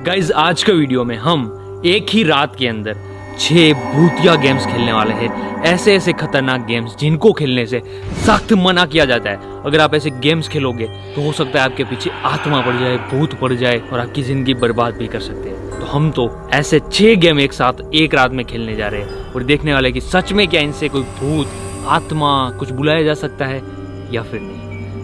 Guys आज का video में हम एक ही रात के अंदर 6 भूतिया गेम्स खेलने वाले हैं। ऐसे ऐसे खतरनाक गेम्स जिनको खेलने से सख्त मना किया जाता है। अगर आप ऐसे गेम्स खेलोगे तो हो सकता है आपके पीछे आत्मा पड़ जाए, भूत पड़ जाए और आपकी जिंदगी बर्बाद भी कर सकते हैं। तो हम तो ऐसे 6 गेम एक साथ एक रात में खेलने जा रहे हैं और देखने वाले कि सच में क्या इनसे कोई भूत, आत्मा कुछ बुलाया जा सकता है या फिर नहीं।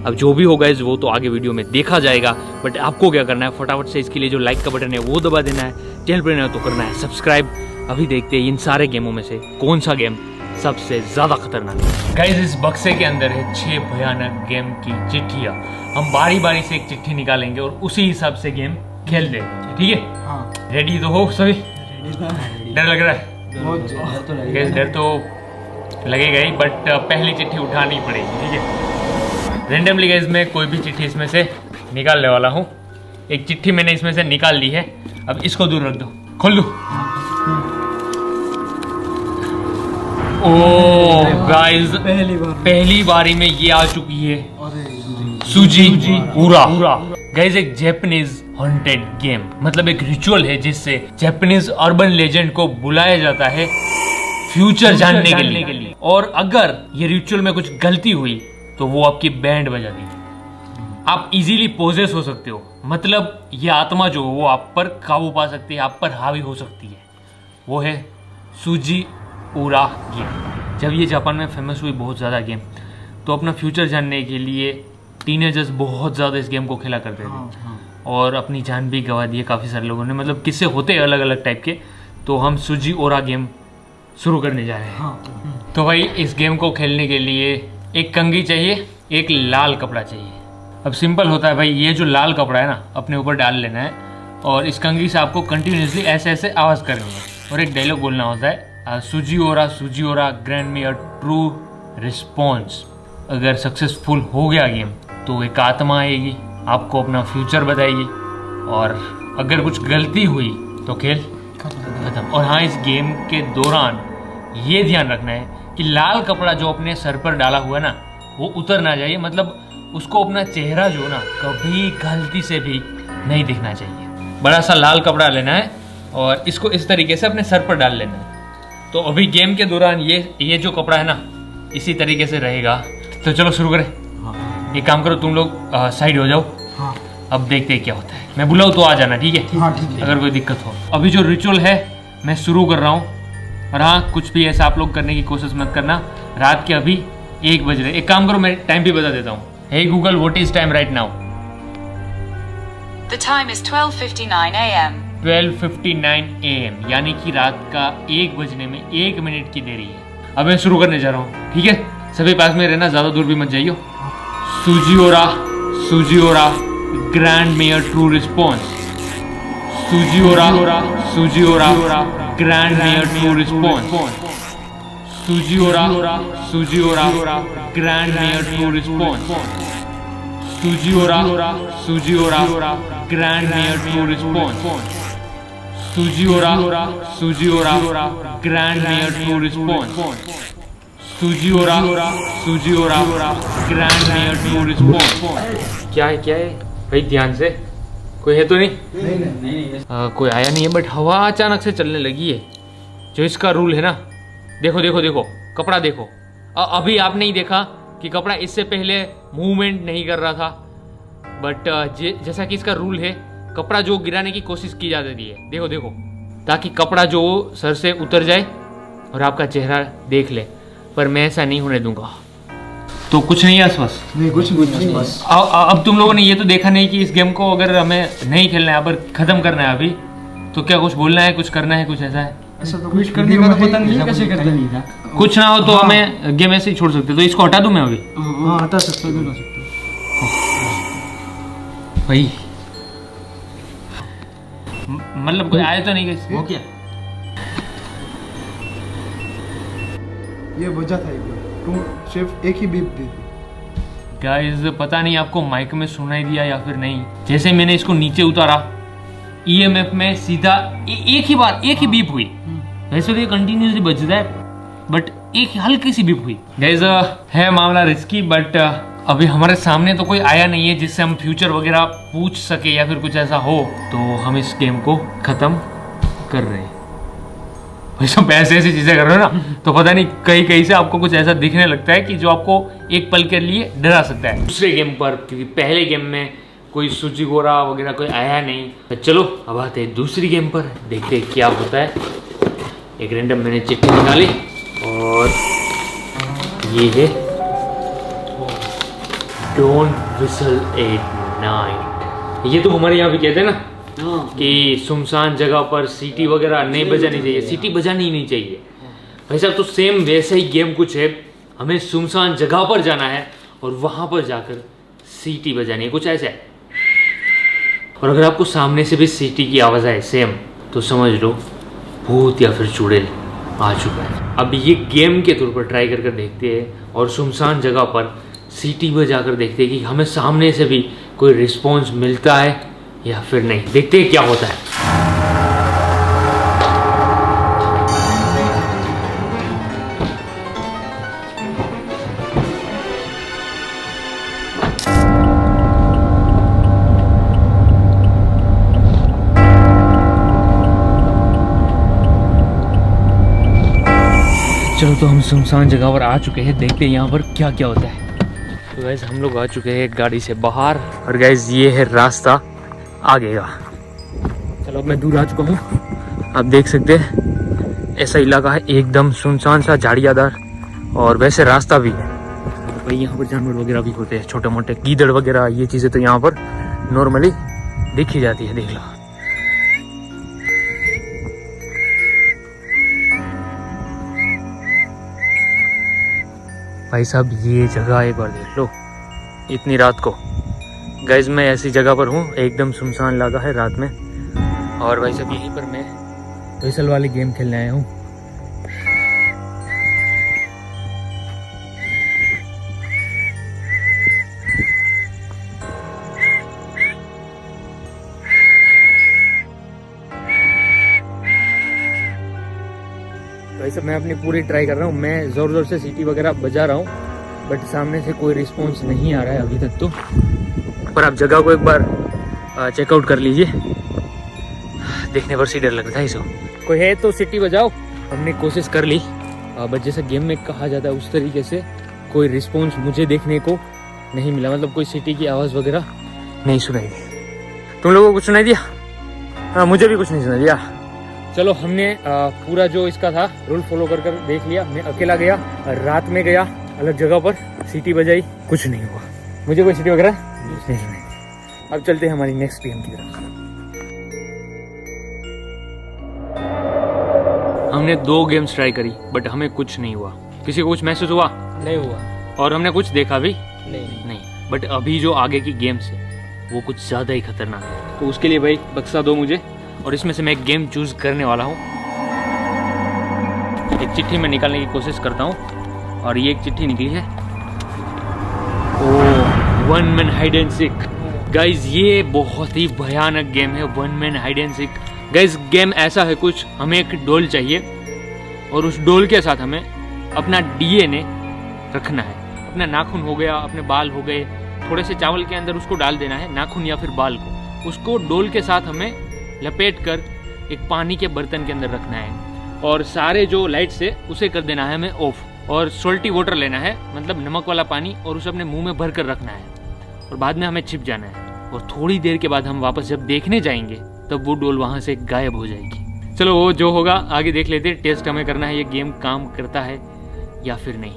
अब जो भी होगा वो तो आगे वीडियो में देखा जाएगा, बट आपको क्या करना है, फटाफट से इसके लिए जो लाइक का बटन है वो दबा देना है। चैनल पर नया तो करना है सब्सक्राइब। अभी देखते हैं इन सारे गेमों में से कौन सा गेम सबसे ज्यादा खतरनाक है। गाइस इस बक्से के अंदर है 6 भयानक गेम की चिट्ठियाँ। हम बारी बारी से एक चिट्ठी निकालेंगे और उसी हिसाब से गेम खेल देंगे, ठीक है? हाँ। रेडी तो हो सभी? डर लग रहा है? डर तो लगेगा ही, बट पहली चिट्ठी उठानी पड़ेगी, ठीक है? रेंडमली गाइस मैं कोई भी चिट्ठी इसमें से निकालने वाला हूँ। एक चिट्ठी मैंने इसमें से निकाल ली है, अब इसको दूर रख दो। खोल दो। ओह गाइस पहली बारी में ये आ चुकी है, सुजी उरा। गाइस एक जापानीज हॉन्टेड गेम, मतलब एक रिचुअल है जिससे जापानीज अर्बन लेजेंड को बुलाया जाता है फ्यूचर जानने के लिए। और अगर ये रिचुअल में कुछ गलती हुई तो वो आपकी बैंड बजा देगी। आप इजीली पोजेस हो सकते हो, मतलब ये आत्मा जो वो आप पर काबू पा सकती है, आप पर हावी हो सकती है। वो है सुजी उरा गेम। जब ये जापान में फेमस हुई बहुत ज़्यादा गेम, तो अपना फ्यूचर जानने के लिए टीनेजर्स बहुत ज़्यादा इस गेम को खेला करते थे और अपनी जान भी गंवा दी है काफ़ी सारे लोगों ने। मतलब किस्से होते हैं अलग अलग टाइप के। तो हम सुजी उरा गेम शुरू करने जा रहे हैं। तो भाई इस गेम को खेलने के लिए एक कंघी चाहिए, एक लाल कपड़ा चाहिए। अब सिंपल होता है भाई, ये जो लाल कपड़ा है ना अपने ऊपर डाल लेना है और इस कंघी से आपको कंटिन्यूसली ऐसे ऐसे आवाज़ करनी है और एक डायलॉग बोलना होता है, सुजी ओरा grant me a true response. अगर सक्सेसफुल हो गया गेम तो एक आत्मा आएगी, आपको अपना फ्यूचर बताएगी, और अगर कुछ गलती हुई तो खेल खत्म। और हाँ, इस गेम के दौरान ये ध्यान रखना है कि लाल कपड़ा जो अपने सर पर डाला हुआ है ना वो उतर ना जाए, मतलब उसको अपना चेहरा जो ना कभी गलती से भी नहीं दिखना चाहिए। बड़ा सा लाल कपड़ा लेना है और इसको इस तरीके से अपने सर पर डाल लेना है। तो अभी गेम के दौरान ये जो कपड़ा है ना इसी तरीके से रहेगा। तो चलो शुरू करें। हाँ। एक काम करो, तुम लोग साइड हो जाओ। हाँ। अब देखते हैं क्या होता है। मैं बुलाऊँ तो आ जाना, ठीक है? हाँ, ठीक है। अगर कोई दिक्कत हो। अभी जो रिचुअल है मैं शुरू कर रहा हूँ, और हाँ कुछ भी ऐसा आप लोग करने की कोशिश मत करना। रात के अभी 1 बज रहे। एक काम करो, मैं टाइम भी बता देता हूँ। Hey Google, what is time right now? The time is 12:59 a.m. 12:59 AM, यानी कि रात का 1 बजने में 1 मिनट की देरी है। अब मैं शुरू करने जा रहा हूँ, ठीक है? सभी पास में रहना, ज़्यादा दूर भी मत जाइयो। सुजी ओरा ग्रैंड मेयर ट्रू रिस्पॉन्स। सुजी ओरा ग्रैंड मेयर ट्रू रिस्पॉन्स। सुजी ओरा ग्रैंड मेयर ट्रू रिस्पॉन्स। सुजी ओरा ग्रैंड मेयर ट्रू रिस्पॉन्स। सुजी ओरा ग्रैंड मेयर ट्रू रिस्पॉन्स। सुजी ओरा ग्रैंड मेयर ट्रू रिस्पॉन्स। क्या है भाई? ध्यान से, कोई है तो नहीं? नहीं। कोई आया नहीं है, बट हवा अचानक से चलने लगी है। जो इसका रूल है ना, देखो कपड़ा देखो। अभी आपने ही देखा कि कपड़ा इससे पहले मूवमेंट नहीं कर रहा था, बट जैसा कि इसका रूल है, कपड़ा जो गिराने की कोशिश की जाती है, देखो, ताकि कपड़ा जो सर से उतर जाए और आपका चेहरा देख ले। पर मैं ऐसा नहीं होने दूंगा। तो कुछ नहीं है आसपास? नहीं, कुछ नहीं बस। अब तुम लोगों ने ये तो देखा नहीं कि इस गेम को अगर हमें नहीं खेलना है, पर खत्म करना है अभी, तो क्या कुछ बोलना है, कुछ करना है, कुछ ऐसा है? ऐसा तो कुछ करने का पता नहीं कैसे करते नहीं था। कुछ ना हो तो हमें गेम ऐसे ही छोड़ सकते। तो इसको हटा दूं मैं अभी? हाँ, हटा सकते हो। भाई मतलब कोई आया तो नहीं? कैसे हो क्या? ये वजह था सिर्फ एक ही बीप दी। गाइस पता नहीं आपको माइक में सुनाई दिया या फिर नहीं। जैसे मैंने इसको नीचे उतारा, ईएमएफ में सीधा एक ही बीप हुई। वैसे तो ये कंटिन्यूसली बजता है, बट एक हल्की सी बीप हुई। गाइस है मामला रिस्की, बट अभी हमारे सामने तो कोई आया नहीं है जिससे हम फ्यूचर वगैरह पूछ सके या फिर कुछ ऐसा हो, तो हम इस गेम को ख़त्म कर रहे हैं। भाई सब ऐसी ऐसी चीज़ें कर रहे हो ना, तो पता नहीं कहीं कहीं से आपको कुछ ऐसा दिखने लगता है कि जो आपको एक पल के लिए डरा सकता है। दूसरे गेम पर, क्योंकि पहले गेम में कोई सुजीगोरा वगैरह कोई आया नहीं, तो चलो अब आते हैं दूसरी गेम पर, देखते हैं क्या होता है। एक रैंडम मैंने चिट्ठी निकाली और ये है डोंट विसल एट नाइट। ये तो हमारे यहाँ भी कहते हैं ना कि सुनसान जगह पर सीटी वगैरह नहीं बजानी चाहिए, सीटी बजानी ही नहीं चाहिए। भाई साहब तो सेम वैसा ही गेम कुछ है, हमें सुनसान जगह पर जाना है और वहाँ पर जाकर सीटी बजानी है, कुछ ऐसा है। और अगर आपको सामने से भी सीटी की आवाज़ आए सेम, तो समझ लो भूत या फिर चुड़ैल आ चुका है। अब ये गेम के तौर पर ट्राई कर देखते हैं और सुनसान जगह पर सीटी बजा कर देखते हैं कि हमें सामने से भी कोई रिस्पॉन्स मिलता है या फिर नहीं। देखते हैं क्या होता है। चलो तो हम सुनसान जगह पर आ चुके हैं, देखते हैं यहाँ पर क्या क्या होता है। तो गैस हम लोग आ चुके हैं गाड़ी से बाहर और गैस ये है रास्ता आगे का। चलो अब मैं दूर आ चुका हूँ, आप देख सकते हैं ऐसा इलाका है एकदम सुनसान सा, झाड़ियादार, और वैसे रास्ता भी है। भाई यहाँ पर जानवर वगैरह भी होते हैं, छोटे मोटे गीदड़ वगैरह, ये चीज़ें तो यहाँ पर नॉर्मली दिख ही जाती है। देख लो भाई साहब, ये जगह एक बार देख लो इतनी रात को। गाइज मैं ऐसी जगह पर हूँ, एकदम सुनसान इलाका है रात में, और भाई साहब यहीं पर मैं विसल वाली गेम खेलने आया हूँ। भाई साहब मैं अपनी पूरी ट्राई कर रहा हूँ, मैं ज़ोर ज़ोर से सीटी वगैरह बजा रहा हूँ, बट सामने से कोई रिस्पॉन्स नहीं आ रहा है अभी तक तो। पर आप जगह को एक बार चेकआउट कर लीजिए, देखने पर से डर लगता है। इसको कोई है तो सीटी बजाओ। हमने कोशिश कर ली, बट जैसे गेम में कहा जाता है उस तरीके से कोई रिस्पॉन्स मुझे देखने को नहीं मिला, मतलब कोई सीटी की आवाज़ वगैरह नहीं सुनाई दी। तुम लोगों को कुछ सुनाई दिया? हाँ, मुझे भी कुछ नहीं सुनाई दिया। चलो हमने पूरा जो इसका था रूल फॉलो कर देख लिया। मैं अकेला गया, रात में गया अलग जगह पर, सीटी बजाई, कुछ नहीं हुआ, मुझे कोई सीटी वगैरह नहीं सुनाई। अब चलते हैं हमारी नेक्स्ट गेम की तरफ। हमने 2 गेम्स ट्राई करी बट हमें कुछ नहीं हुआ। किसी को कुछ महसूस हुआ? नहीं हुआ। और हमने कुछ देखा भी नहीं। बट अभी जो आगे की गेम्स है वो कुछ ज़्यादा ही खतरनाक है, तो उसके लिए भाई बक्सा दो मुझे, और इसमें से मैं एक गेम चूज करने वाला हूँ। एक चिट्ठी मैं निकालने की कोशिश करता हूँ, और ये एक चिट्ठी निकली है। ओह, 1 man hide and seek. Guys ये बहुत ही भयानक गेम है, 1 man hide and seek. Guys game ऐसा है कुछ, हमें एक डोल चाहिए और उस डोल के साथ हमें अपना डीएनए रखना है। अपना नाखून हो गया, अपने बाल हो गए, थोड़े से चावल के अंदर उसको डाल देना है, नाखून या फिर बाल को। उसको डोल के साथ हमें लपेट कर एक पानी के बर्तन के अंदर रखना है, और सारे जो लाइट्स है उसे कर देना है हमें ऑफ, और सॉल्टी वाटर लेना है, मतलब नमक वाला पानी, और उसे अपने मुंह में भर कर रखना है, और बाद में हमें छिप जाना है। और थोड़ी देर के बाद हम वापस जब देखने जाएंगे तब वो डोल वहाँ से गायब हो जाएगी। चलो वो जो होगा आगे देख लेते हैं। टेस्ट हमें करना है ये गेम काम करता है या फिर नहीं।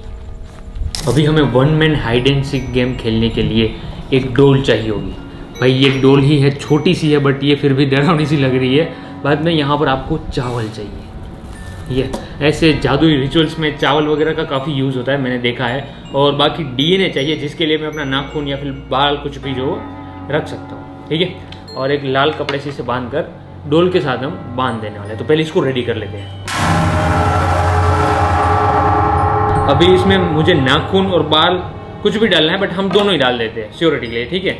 अभी हमें 1 man hide and seek game खेलने के लिए एक डोल चाहिए होगी। भाई ये डोल ही है, छोटी सी है, बट ये फिर भी डरावनी सी लग रही है। बाद में यहाँ पर आपको चावल चाहिए। ये ऐसे जादुई रिचुअल्स में चावल वगैरह का काफ़ी यूज़ होता है, मैंने देखा है। और बाकी डीएनए चाहिए, जिसके लिए मैं अपना नाखून या फिर बाल कुछ भी जो रख सकता हूँ, ठीक है। और एक लाल कपड़े से इसे बांध कर डोल के साथ हम बांध देने वाले हैं। तो पहले इसको रेडी कर लेते हैं। अभी इसमें मुझे नाखून और बाल कुछ भी डालना है, बट हम दोनों ही डाल देते हैं श्योरिटी के लिए, ठीक है।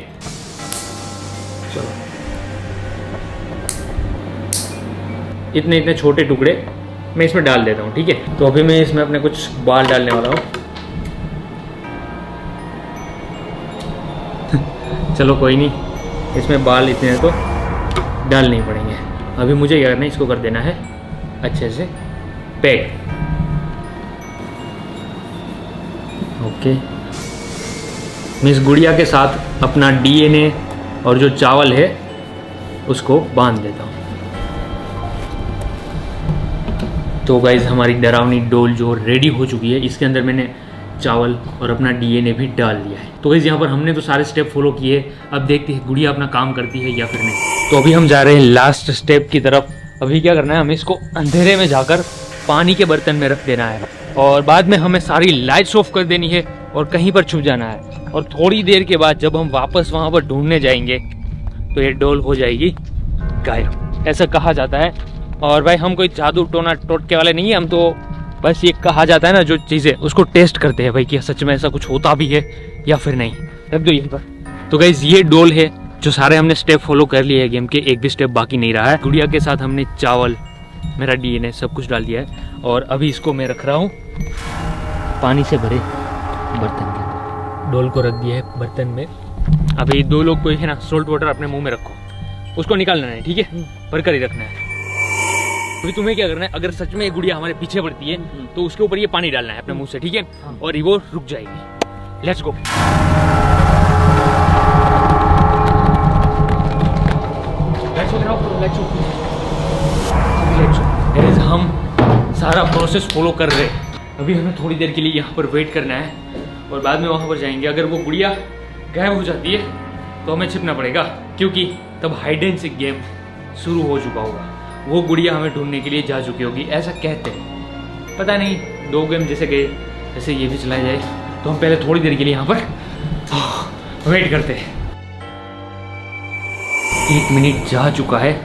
चलो इतने छोटे टुकड़े मैं इसमें डाल देता हूँ, ठीक है। तो अभी मैं इसमें अपने कुछ बाल डालने वाला हूँ। चलो कोई नहीं, इसमें बाल इतने तो डालने पड़ेंगे। अभी मुझे क्या करना है, इसको कर देना है अच्छे से पैक। ओके, मैं इस गुड़िया के साथ अपना DNA और जो चावल है उसको बांध देता हूँ। तो गाइज हमारी डरावनी डोल जो रेडी हो चुकी है, इसके अंदर मैंने चावल और अपना DNA भी डाल दिया है। तो गाइज यहाँ पर हमने तो सारे स्टेप फॉलो किए, अब देखते हैं गुड़िया अपना काम करती है या फिर नहीं। तो अभी हम जा रहे हैं लास्ट स्टेप की तरफ। अभी क्या करना है, हमें इसको अंधेरे में जाकर पानी के बर्तन में रख देना है और बाद में हमें सारी लाइट्स ऑफ कर देनी है और कहीं पर छुप जाना है। और थोड़ी देर के बाद जब हम वापस वहाँ पर ढूंढने जाएंगे तो ये डोल हो जाएगी गायब, ऐसा कहा जाता है। और भाई हम कोई जादू टोना टोटके वाले नहीं है, हम तो बस ये कहा जाता है ना जो चीज़ें, उसको टेस्ट करते हैं भाई कि सच में ऐसा कुछ होता भी है या फिर नहीं। रख दो यहीं पर। तो गाइस ये डोल है, जो सारे हमने स्टेप फॉलो कर लिए हैं गेम के, एक भी स्टेप बाकी नहीं रहा है। गुड़िया के साथ हमने चावल, मेरा DNA सब कुछ डाल दिया है और अभी इसको मैं रख रहा हूँ पानी से भरे बर्तन के अंदर। डोल को रख दिया है बर्तन में। अभी 2 लोग को है ना सोल्ट वाटर अपने मुंह में रखो, उसको निकालना है, ठीक है, भर कर ही रखना है। अभी तुम्हें क्या करना है, अगर सच में ये गुड़िया हमारे पीछे पड़ती है तो उसके ऊपर ये पानी डालना है अपने मुंह से, ठीक है, और वो रुक जाएगी। Let's go. हम सारा प्रोसेस फॉलो कर रहे हैं। अभी हमें थोड़ी देर के लिए यहाँ पर वेट करना है और बाद में वहाँ पर जाएंगे। अगर वो गुड़िया गायब हो जाती है तो हमें छिपना पड़ेगा, क्योंकि तब हाइड एंड सीक गेम शुरू हो चुका होगा। वो गुड़िया हमें ढूंढने के लिए जा चुकी होगी, ऐसा कहते हैं। पता नहीं, 2 गेम जैसे गए ऐसे ये भी चलाया जाए। तो हम पहले थोड़ी देर के लिए यहाँ पर वेट करते हैं। 1 मिनट जा चुका है।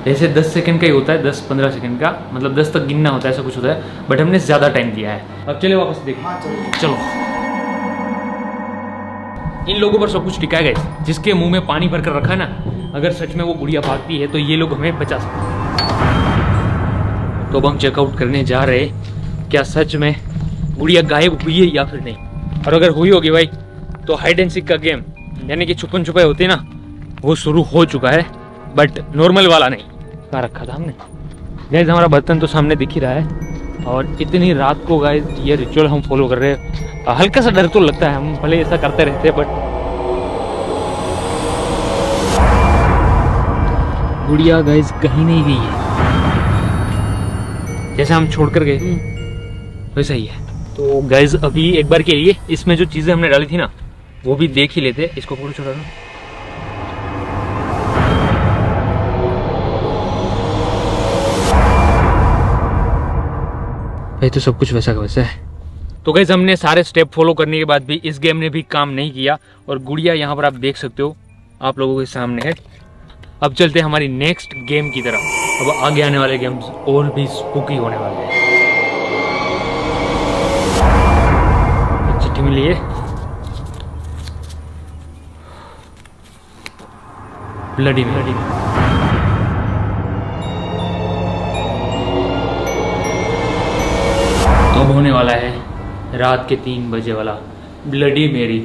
ऐसे 10 सेकंड का ही होता है, 10-15 सेकंड का, मतलब 10 तक गिनना होता है, ऐसा कुछ होता है, बट हमने ज़्यादा टाइम दिया है। अब चले वापस देख। चलो, इन लोगों पर सब कुछ टिका है गाइस, जिसके मुंह में पानी भर कर रखा है ना। अगर सच में वो गुड़िया भागती है तो ये लोग हमें बचा सकते हैं। तो अब हम चेकआउट करने जा रहे हैं, क्या सच में गुड़िया गायब हुई है या फिर नहीं। और अगर हुई होगी भाई तो हाइड एंड सीक का गेम, यानी कि छुपन छुपाई होती है ना, वो शुरू हो चुका है, बट नॉर्मल वाला नहीं। कहाँ रखा था हमने गाइस, हमारा बर्तन तो सामने दिख ही रहा है। और इतनी रात को गाइस ये रिचुअल हम फॉलो कर रहे हैं। हल्का सा डर तो लगता है, हम भले ऐसा करते रहते हैं, बट गुड़िया गाइस कहीं नहीं गई है, जैसे हम छोड़ कर गए वैसा ही है। तो गाइस अभी एक बार के लिए इसमें जो चीज़ें हमने डाली थी ना वो भी देख ही लेते। इसको फोटो छोड़ा ना, भाई तो सब कुछ वैसा का वैसा है। तो गाइस हमने सारे स्टेप फॉलो करने के बाद भी इस गेम ने भी काम नहीं किया और गुड़िया यहाँ पर आप देख सकते हो, आप लोगों के सामने है। अब चलते हैं हमारी नेक्स्ट गेम की तरफ। अब आगे आने वाले गेम्स और भी स्पूकी होने वाले हैं। चिट्ठी मिली है, ब्लडी तो अब होने वाला है रात के 3 बजे वाला ब्लडी मेरी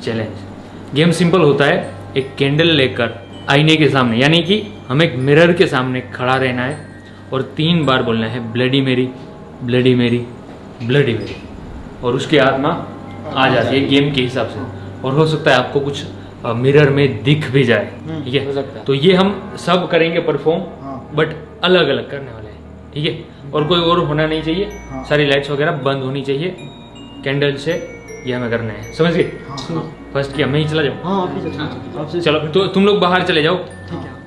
चैलेंज। गेम सिंपल होता है, एक कैंडल लेकर आईने के सामने, यानी कि हमें एक मिरर के सामने खड़ा रहना है और 3 बार बोलना है ब्लडी मेरी, ब्लडी मेरी, ब्लडी मेरी, और उसकी आत्मा आ जाती है गेम के हिसाब से। और हो सकता है आपको कुछ मिरर में दिख भी जाए, ठीक है। तो ये हम सब करेंगे परफॉर्म, बट अलग अलग करने वाले हैं, ठीक है। और कोई और होना नहीं चाहिए, सारी लाइट्स वगैरह बंद होनी चाहिए, कैंडल से ये हमें करना है, समझ गए। फर्स्ट किया मैं ही चला जाऊँ, चलो तो तुम लोग बाहर चले जाओ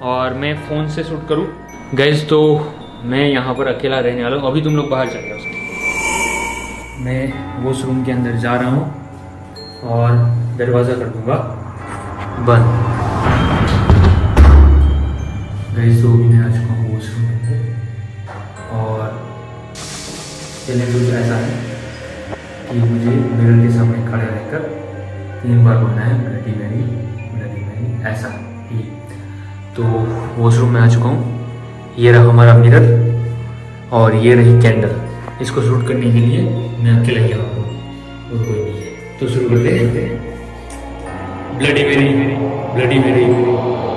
और मैं फ़ोन से शूट करूँ गाइस। तो मैं यहाँ पर अकेला रहने वाला हूँ, अभी तुम लोग बाहर चले जाओ। मैं वॉशरूम के अंदर जा रहा हूँ और दरवाज़ा कर दूँगा बंद। गाइस तो मैं आ चुका हूँ वॉशरूम में और चैलेंज कुछ ऐसा है कि मुझे मिरर के सामने खड़े रहकर 3 बार बोलना है ब्लडी मेरी, ब्लडी मेरी, ऐसा ही। तो वॉशरूम में आ चुका हूँ, ये रहा हमारा मिरर और ये रही कैंडल। इसको शूट करने के लिए मैं अकेला ही हूँ और कोई नहीं है। तो शुरू करते हैं ब्लडी मेरी, ब्लडी मेरी,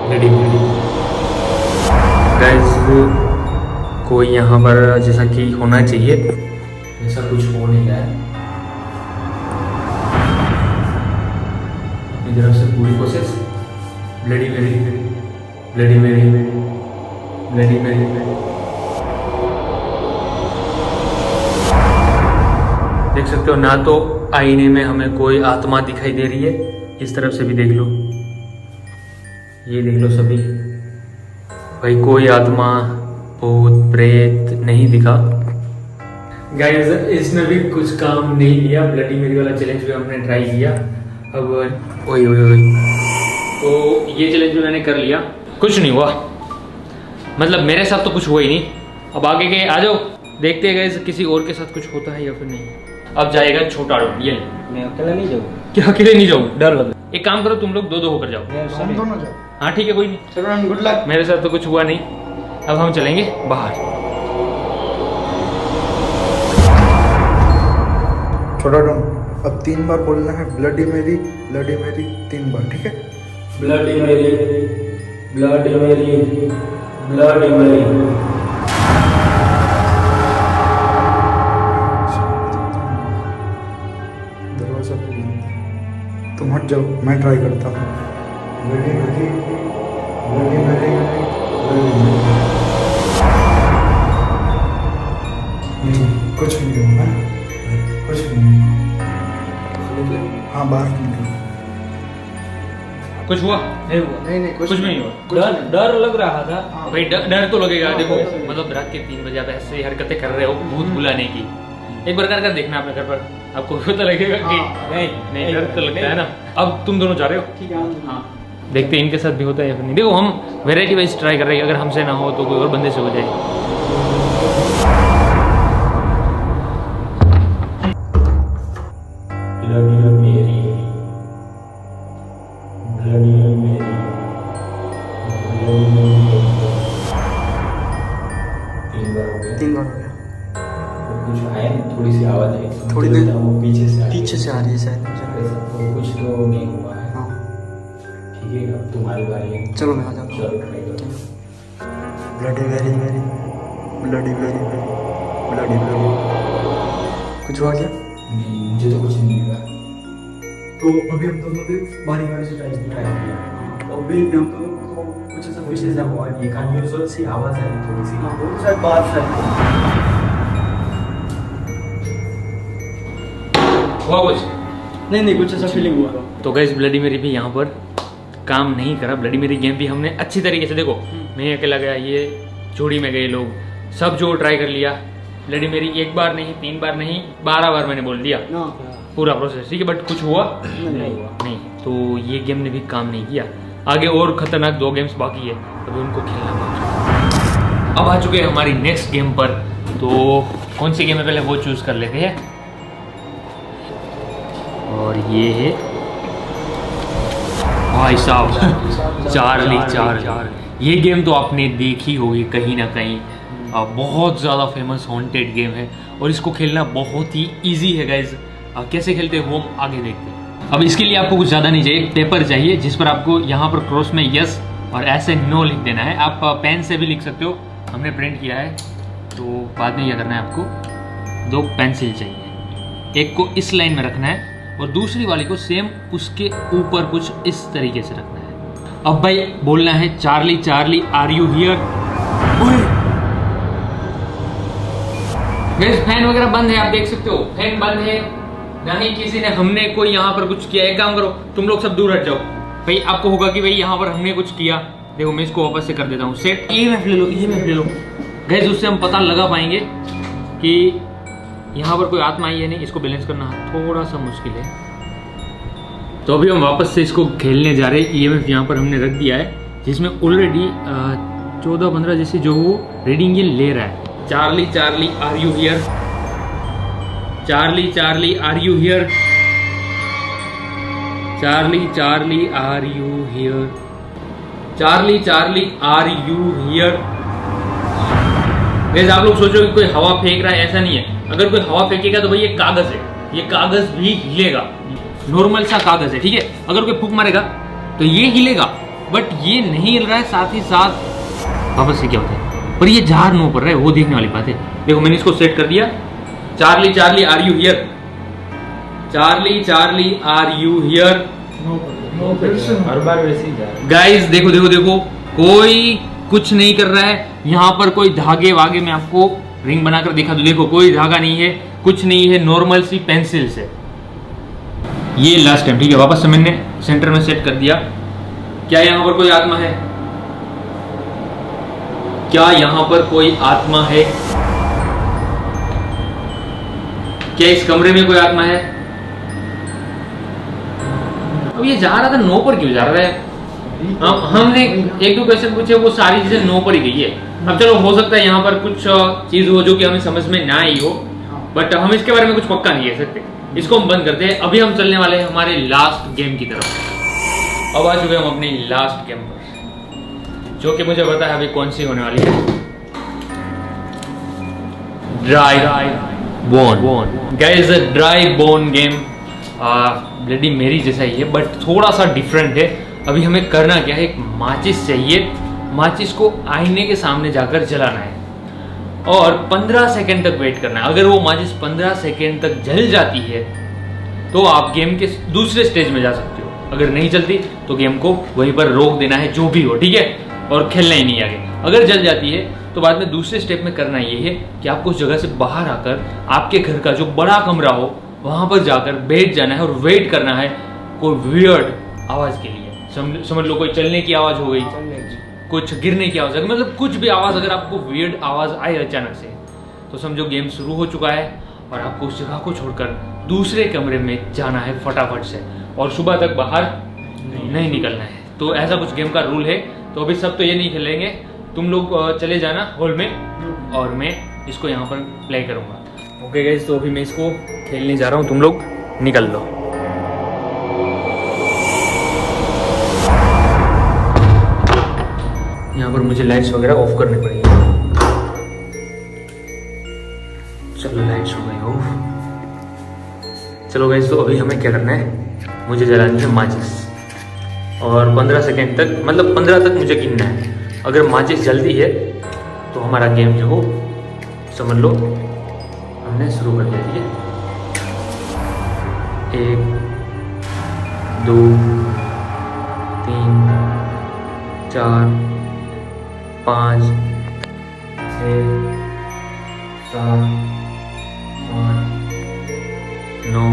ब्लडी मेरी। गाइस कोई यहाँ पर जैसा कि होना चाहिए ऐसा कुछ हो नहीं रहा है। अपनी तरफ से पूरी कोशिश। ब्लडी मेरी, ब्लडी मेरी, ब्लडी मेरी। देख सकते हो ना तो आईने में हमें कोई आत्मा दिखाई दे रही है, इस तरफ से भी देख लो, ये देख लो सभी भाई, कोई आत्मा भूत प्रेत नहीं दिखा। गाइस इसमें भी कुछ काम नहीं किया, ब्लडी मेरी वाला चैलेंज भी हमने ट्राई किया। अब ओए ओए ओए, तो ये चैलेंज भी मैंने कर लिया, कुछ नहीं हुआ, मतलब मेरे साथ तो कुछ हुआ ही नहीं। अब आगे के आ जाओ, देखते हैं गाइस किसी और के साथ कुछ होता है या फिर नहीं। अब जाएगा छोटा डॉन, ये मैं अकेला नहीं जाऊँ। क्या अकेले नहीं जाऊँ, डर लग रहा है। एक काम करो तुम लोग दो दो होकर जाओ। हम दोनों जाओ। हाँ ठीक है, कोई नहीं, चलो गुड लक। मेरे साथ तो कुछ हुआ नहीं। अब हम चलेंगे बाहर। छोटा डॉन, अब 3 बार बोलना है ब्लडी मेरी 3 बार, ठीक है? ब्लडी मेरी, ब्लडी मेरी, ब्लडी मेरी। दरवाजा तुम हट जाओ, मैं ट्राई करता हूँ। ब्लडी मेरी, ब्लडी मेरी, ब्लडी मेरी। कुछ नहीं होगा, कुछ नहीं। हाँ बाहर निकलो। कुछ हुआ? नहीं कुछ भी नहीं हुआ। डर लग रहा था। भाई डर तो लगेगा। हाँ, देखो वैसे ही। मतलब रात के 3 बजे आप ऐसे हरकतें कर रहे हो भूत बुलाने की, एक बार कर देखना अपने घर पर, आपको पता लगेगा कि नहीं डर तो लगता है ना। अब तुम दोनों जा रहे हो, ठीक है। हाँ देखते हैं इनके साथ भी होता है या फिर नहीं। देखो हम वेराइटी वाइज ट्राई कर रहे हैं, अगर हमसे ना हो तो कोई और बंदे से हो जाए। तीन बार हो गया। कुछ आया नहीं, थोड़ी सी आवाज आई, थोड़ी देर वो पीछे से से आ रही है शायद मुझे। तो कुछ तो नहीं हुआ है। हाँ ठीक है, अब तुम्हारी बारी है। चलो मैं आ जाता हूँ। चलो ट्राई करो। Bloody very very, bloody very very, bloody very. कुछ हुआ क्या? नहीं, मुझे तो कुछ नहीं हुआ। तो अभी हम दोनों भी बारी बारी से ट्राई ट्राई किया। अभी हम दोनों को कुछ ऐसा हुआ कि कन्फ्यूजन सी आवाज आई थोड़ी सी। शायद बात शायद हुआ कुछ? नहीं कुछ ऐसा फीलिंग हुआ। तो गाइस ब्लडी मेरी भी यहाँ पर काम नहीं करा। ब्लडी मेरी गेम भी हमने अच्छी तरीके से, देखो मैं अकेला गया, ये जोड़ी में गए लोग, सब जो ट्राई कर लिया। ब्लडी मेरी 1 बार नहीं, 3 बार नहीं, 12 बार मैंने बोल दिया पूरा प्रोसेस, ठीक है। बट कुछ हुआ नहीं, तो ये गेम ने भी काम नहीं किया। आगे और खतरनाक 2 गेम्स बाकी है, अभी उनको खेलना बाकी। अब आ चुके हैं हमारी नेक्स्ट गेम पर। तो कौन सी गेम है पहले वो चूज कर लेते हैं। और ये है भाई साहब चार्ली। ये गेम तो आपने देखी होगी कहीं ना कहीं, बहुत ज़्यादा फेमस हॉन्टेड गेम है और इसको खेलना बहुत ही इजी है गाइज। कैसे खेलते हैं वो हम आगे देखते हैं। अब इसके लिए आपको कुछ ज़्यादा नहीं चाहिए, एक पेपर चाहिए जिस पर आपको यहाँ पर क्रॉस में यस और ऐसे नो लिख देना है। आप पेन से भी लिख सकते हो, हमने प्रिंट किया है। तो बाद में क्या करना है, आपको 2 पेंसिल चाहिए, एक को इस लाइन में रखना है और दूसरी वाली को सेम उसके ऊपर कुछ इस तरीके से रखना है। अब भाई बोलना है Charlie Charlie are you here. Fan वगैरह बंद है, आप देख सकते हो फैन बंद है, ना ही किसी ने हमने कोई यहाँ पर कुछ किया। एक काम करो तुम लोग सब दूर हट जाओ भाई, आपको होगा कि भाई यहाँ पर हमने कुछ किया। देखो मैं इसको वापस से कर देता हूँ सेट। EMF ले लो, EMF ले लो गाइस, उससे हम पता लगा पाएंगे कि यहाँ पर कोई आत्मा आई है नहीं। इसको बैलेंस करना थोड़ा सा मुश्किल है, तो अभी हम वापस से इसको खेलने जा रहे हैं। EMF यहाँ पर हमने रख दिया है, जिसमें ऑलरेडी 14-15 जैसे जो वो रीडिंग ये ले रहा है। Charlie Charlie are you here, Charlie Charlie are you here, Charlie Charlie are you here, Charlie Charlie are you here. Guys आप लोग सोचो कि कोई हवा फेंक रहा है, ऐसा नहीं है। अगर कोई हवा फेंकेगा तो भाई ये कागज है, ये कागज भी हिलेगा। नॉर्मल सा कागज है, ठीक है। अगर कोई फूंक मारेगा तो ये हिलेगा, बट ये नहीं हिल रहा है, साथ ही साथ वापस से क्या होता है, पर ये जार नो पड़ रहा है, वो देखने वाली बात है। देखो मैंने इसको सेट कर दिया, Charlie Charlie are you here, Charlie Charlie are you here. हर बार वैसे ही जा रहा है। गाइस देखो देखो देखो, कोई कुछ नहीं कर रहा है यहाँ पर, कोई धागे वागे में आपको रिंग बनाकर दिखा दो, देखो कोई धागा नहीं है, कुछ नहीं है, नॉर्मल सी पेंसिल से। ये लास्ट टाइम, ठीक है। वापस से मैंने सेंटर में सेट कर दिया। क्या यहाँ पर कोई आत्मा है? क्या यहाँ पर कोई आत्मा है? क्या इस कमरे में कोई आत्मा है? अब ये जा रहा था नो पर, क्यों जा रहा है? हमने एक दो क्वेश्चन पूछे, वो सारी चीजें नो पर ही गई है। अब चलो हो सकता है यहाँ पर कुछ चीज हो जो कि हमें समझ में ना आई हो, बट हम इसके बारे में कुछ पक्का नहीं कह सकते। इसको हम बंद करते हैं। अभी हम चलने वाले हैं हमारे लास्ट गेम की तरफ। अब आ चुके हम अपनी लास्ट गेम पर, जो कि मुझे पता है अभी कौन सी होने वाली है। Dry bone. Guys dry bone game bloody मेरी जैसा ही है, बट थोड़ा सा डिफरेंट है। अभी हमें करना क्या है, एक माचिस चाहिए, माचिस को आईने के सामने जाकर जलाना है और 15 सेकंड तक वेट करना है। अगर वो माचिस 15 सेकंड तक जल जाती है तो आप गेम के दूसरे स्टेज में जा सकते हो। अगर नहीं चलती तो गेम को वहीं पर रोक देना है, जो भी हो, ठीक है, और खेलना ही नहीं आगे। अगर जल जाती है तो बाद में दूसरे स्टेप में करना ये है कि आपको उस जगह से बाहर आकर आपके घर का जो बड़ा कमरा हो वहां पर जाकर बैठ जाना है और वेट करना है कोई वियर्ड आवाज के लिए। समझ लो कोई चलने की आवाज हो गई, कुछ गिरने की आवाज, मतलब कुछ भी आवाज, अगर आपको वियर्ड आवाज आए अचानक से तो समझो गेम शुरू हो चुका है और आपको उस जगह को छोड़कर दूसरे कमरे में जाना है फटाफट से, और सुबह तक बाहर नहीं निकलना है। तो ऐसा कुछ गेम का रूल है। तो अभी सब तो ये नहीं खेलेंगे, तुम लोग चले जाना हॉल में और मैं इसको यहाँ पर प्ले करूँगा। ओके गाइस, तो अभी मैं इसको खेलने जा रहा हूँ, तुम लोग निकल लो। यहाँ पर मुझे लाइट्स वगैरह ऑफ करनी पड़ेगी। चलो लाइट्स हो गई ऑफ। चलो गाइस, तो अभी हमें क्या करना है, मुझे जलानी है माचिस और 15 सेकंड तक, मतलब 15 तक मुझे गिनना है। अगर माचिस जल्दी है तो हमारा गेम जो हो समझ लो हमने शुरू कर दिया, ठीक है। 1 2 3 4 5 6 7 8 9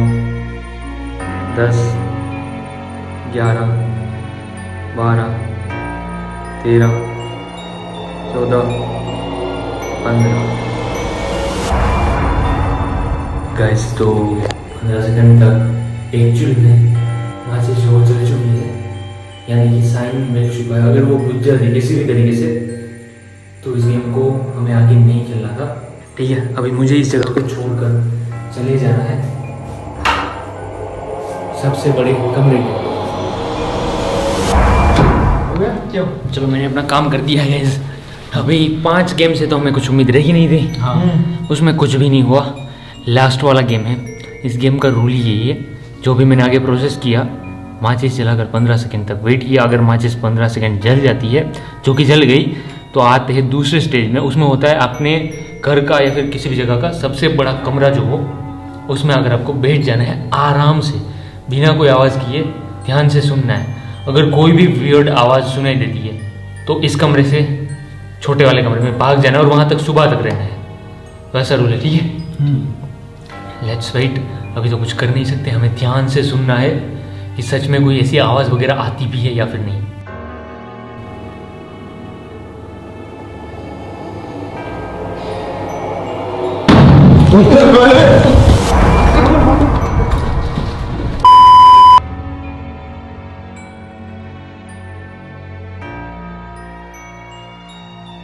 10 11 12 13 14 15। गाइस, तो 15 सेकंड तक एक्चुअल में माचिस जो चल चुकी है, यानी कि साइन मिल चुका है। अगर वो बुझ जाती किसी भी तरीके से तो इस गेम को हमें आगे नहीं खेलना था, ठीक है। अभी मुझे इस जगह को छोड़कर चले जाना है सबसे बड़े कमरे में। चलो मैंने अपना काम कर दिया है। अभी 5 गेम से तो हमें कुछ उम्मीद रही नहीं थी, हाँ। उसमें कुछ भी नहीं हुआ। लास्ट वाला गेम है। इस गेम का रूल ही यही है, जो भी मैंने आगे प्रोसेस किया, माचिस जलाकर 15 सेकंड तक वेट किया। अगर माचिस 15 सेकंड जल जाती है, जो कि जल गई, तो आते हैं दूसरे स्टेज में। उसमें होता है अपने घर का या फिर किसी भी जगह का सबसे बड़ा कमरा जो हो, उसमें अगर आपको बैठ जाना है आराम से, बिना कोई आवाज़ किए, ध्यान से सुनना है। अगर कोई भी वियर्ड आवाज़ सुनाई देती है तो इस कमरे से छोटे वाले कमरे में भाग जाना है और वहाँ तक सुबह तक रहना है। वैसा रूल है, ठीक है। Let's wait. अभी तो कुछ कर नहीं सकते, हमें ध्यान से सुनना है कि सच में कोई ऐसी आवाज़ वगैरह आती भी है या फिर नहीं।